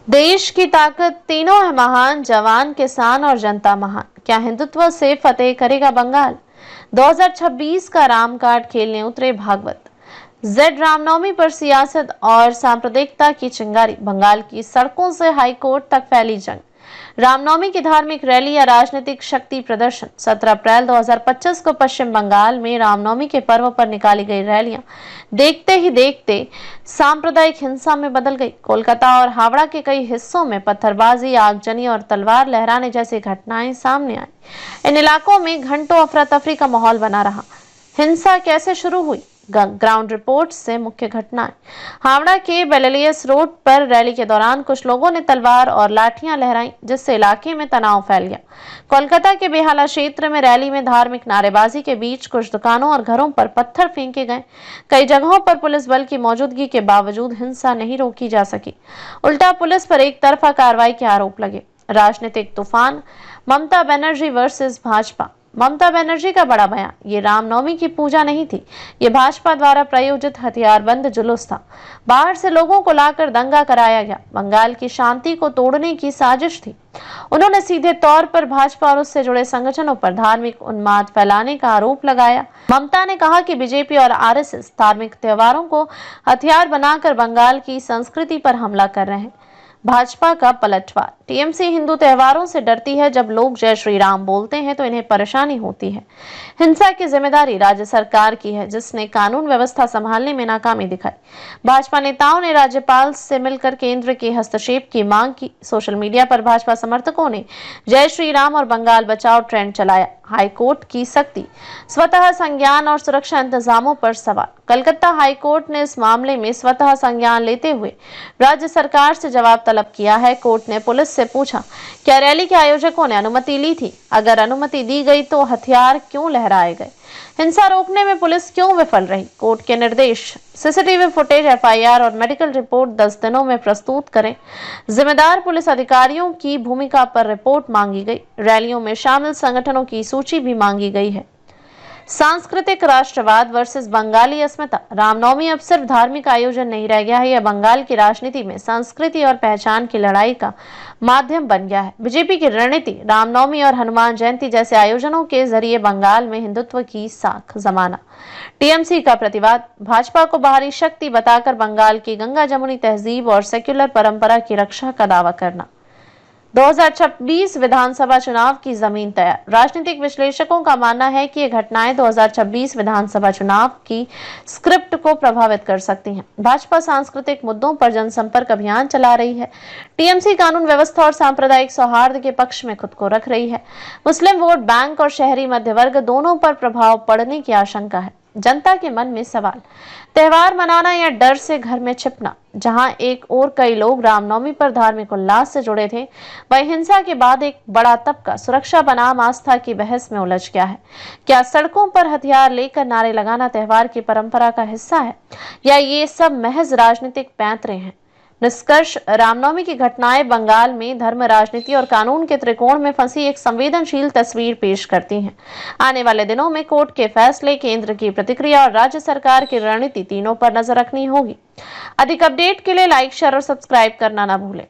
देश की ताकत तीनों है महान, जवान, किसान और जनता महान। क्या हिंदुत्व से फतेह करेगा बंगाल? 2026 का राम कार्ड खेलने उतरे भागवत। जेड रामनवमी पर सियासत और सांप्रदायिकता की चिंगारी, बंगाल की सड़कों से हाईकोर्ट तक फैली जंग। रामनवमी की धार्मिक रैली या राजनीतिक शक्ति प्रदर्शन। 17 अप्रैल 2025 को पश्चिम बंगाल में रामनवमी के पर्व पर निकाली गई रैलियां देखते ही देखते सांप्रदायिक हिंसा में बदल गई। कोलकाता और हावड़ा के कई हिस्सों में पत्थरबाजी, आगजनी और तलवार लहराने जैसी घटनाएं सामने आई। इन इलाकों में घंटों अफरा तफरी का माहौल बना रहा। हिंसा कैसे शुरू हुई? ग्राउंड रिपोर्ट से मुख्य घटनाएं। हावड़ा के बेलेलियस रोड पर रैली के दौरान कुछ लोगों ने तलवार और लाठियां लहराई, जिससे इलाके में तनाव फैल गया। कोलकाता के बेहाला क्षेत्र में रैली में धार्मिक नारेबाजी के बीच कुछ दुकानों और घरों पर पत्थर फेंके गए। कई जगहों पर पुलिस बल की मौजूदगी के बावजूद हिंसा नहीं रोकी जा सकी। उल्टा पुलिस पर एक तरफा कार्रवाई के आरोप लगे। राजनीतिक तूफान। ममता बनर्जी वर्सेस भाजपा। ममता बनर्जी का बड़ा बयान। ये रामनवमी की पूजा नहीं थी, ये भाजपा द्वारा प्रायोजित हथियारबंद जुलूस था। बाहर से लोगों को लाकर दंगा कराया गया। बंगाल की शांति को तोड़ने की साजिश थी। उन्होंने सीधे तौर पर भाजपा और उससे जुड़े संगठनों पर धार्मिक उन्माद फैलाने का आरोप लगाया। ममता ने कहा कि बीजेपी और आरएसएस धार्मिक त्योहारों को हथियार बनाकर बंगाल की संस्कृति पर हमला कर रहे हैं। भाजपा का पलटवार। टीएमसी हिंदू त्योहारों से डरती है। जब लोग जय श्री राम बोलते हैं तो इन्हें परेशानी होती है। हिंसा की जिम्मेदारी राज्य सरकार की है, जिसने कानून व्यवस्था संभालने में नाकामी दिखाई। भाजपा नेताओं ने राज्यपाल से मिलकर केंद्र के हस्तक्षेप की मांग की। सोशल मीडिया पर भाजपा समर्थकों ने जय श्री राम और बंगाल बचाओ ट्रेंड चलाया। हाईकोर्ट की सख्ती। स्वतः संज्ञान और सुरक्षा इंतजामों पर सवाल। कलकत्ता हाईकोर्ट ने इस मामले में स्वतः संज्ञान लेते हुए राज्य सरकार से जवाब तलब किया है। कोर्ट ने पुलिस से पूछा, क्या रैली के आयोजकों ने अनुमति ली थी? अगर अनुमति दी गई तो हथियार क्यों लहराए गए? हिंसा रोकने में पुलिस क्यों विफल रही? कोर्ट के निर्देश। सीसीटीवी फुटेज, एफआईआर और मेडिकल रिपोर्ट 10 दिनों में प्रस्तुत करें। जिम्मेदार पुलिस अधिकारियों की भूमिका पर रिपोर्ट मांगी गई। रैलियों में शामिल संगठनों की सूची भी मांगी गई है। सांस्कृतिक राष्ट्रवाद वर्सेस बंगाली अस्मिता। रामनवमी अब सिर्फ धार्मिक आयोजन नहीं रह गया है, यह बंगाल की राजनीति में संस्कृति और पहचान की लड़ाई का माध्यम बन गया है। बीजेपी की रणनीति रामनवमी और हनुमान जयंती जैसे आयोजनों के जरिए बंगाल में हिंदुत्व की साख जमाना। टीएमसी का प्रतिवाद। भाजपा को बाहरी शक्ति बताकर बंगाल की गंगा जमुनी तहजीब और सेक्युलर परंपरा की रक्षा का दावा करना। 2026 विधानसभा चुनाव की जमीन तैयार। राजनीतिक विश्लेषकों का मानना है कि ये घटनाएं 2026 विधानसभा चुनाव की स्क्रिप्ट को प्रभावित कर सकती हैं। भाजपा सांस्कृतिक मुद्दों पर जनसंपर्क अभियान चला रही है। टीएमसी कानून व्यवस्था और सांप्रदायिक सौहार्द के पक्ष में खुद को रख रही है। मुस्लिम वोट बैंक और शहरी मध्य वर्ग दोनों पर प्रभाव पड़ने की आशंका है। जनता के मन में सवाल। त्योहार मनाना या डर से घर में छिपना। जहां एक और कई लोग रामनवमी पर धार्मिक उल्लास से जुड़े थे, वहीं हिंसा के बाद एक बड़ा तबका सुरक्षा बनाम आस्था की बहस में उलझ गया है। क्या सड़कों पर हथियार लेकर नारे लगाना त्योहार की परंपरा का हिस्सा है, या ये सब महज राजनीतिक पैंतरे हैं? निष्कर्ष, रामनवमी की घटनाएं बंगाल में धर्म, राजनीति और कानून के त्रिकोण में फंसी एक संवेदनशील तस्वीर पेश करती हैं। आने वाले दिनों में कोर्ट के फैसले, केंद्र की प्रतिक्रिया और राज्य सरकार की रणनीति, तीनों पर नजर रखनी होगी। अधिक अपडेट के लिए लाइक, शेयर और सब्सक्राइब करना ना भूलें।